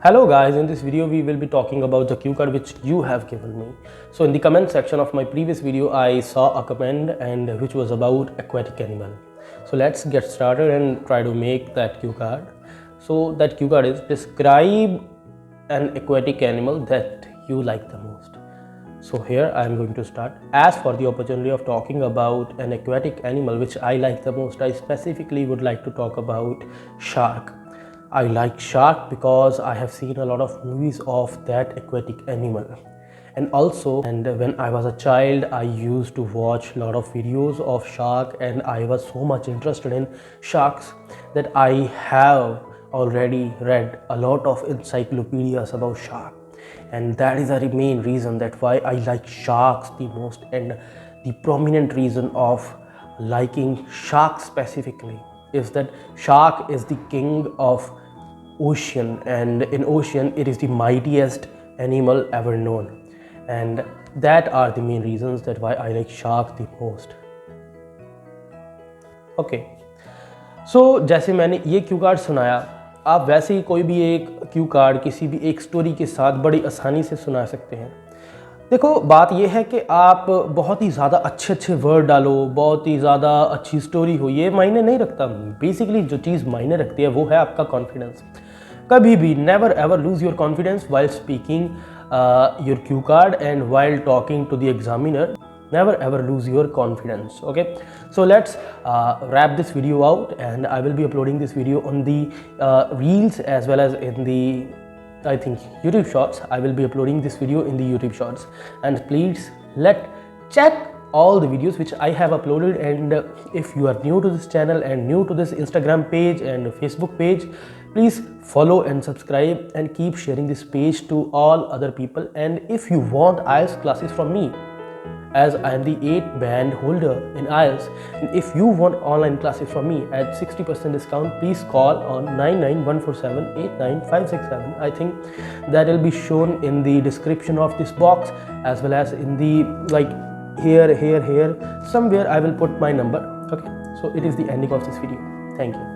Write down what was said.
Hello guys, in this video we will be talking about the cue card which you have given me. So in the comment section of my previous video I saw a comment and which was about aquatic animal. So let's get started and try to make that cue card. So that cue card is describe an aquatic animal that you like the most. So here I am going to start. As for the opportunity of talking about an aquatic animal which I like the most, I specifically would like to talk about shark. I like shark because I have seen a lot of movies of that aquatic animal. And when I was a child, I used to watch a lot of videos of shark and I was so much interested in sharks that I have already read a lot of encyclopedias about shark. And that is the main reason that why I like sharks the most, and the prominent reason of liking sharks specifically is that shark is the king of ocean, and in ocean it is the mightiest animal ever known, and that are the main reasons that why I like shark the most. Okay, so जैसे मैंने ये Q card सुनाया, आप वैसे ही कोई भी एक Q card किसी भी एक स्टोरी के साथ बड़ी आसानी से सुना सकते हैं। देखो, बात यह है कि आप बहुत ही ज़्यादा अच्छे वर्ड डालो, बहुत ही ज़्यादा अच्छी स्टोरी हो, ये मायने नहीं रखता। बेसिकली जो चीज़ मायने रखती है वो है आपका कॉन्फिडेंस। कभी भी never ever lose your confidence while speaking your cue card and while talking to the examiner. Never ever lose your confidence. Okay, so let's wrap this video out, and I will be uploading this video on the reels as well as in the YouTube shorts. I will be uploading this video in the YouTube shorts, and please check all the videos which I have uploaded. And if you are new to this channel and new to this Instagram page and Facebook page, please follow and subscribe and keep sharing this page to all other people. And if you want IELTS classes from me, as I am the 8th band holder in IELTS, and if you want online classes from me at 60% discount, please call on 99147 I think that will be shown in the description of this box, as well as in the here somewhere I will put my number. Okay, so it is the ending of this video. Thank you.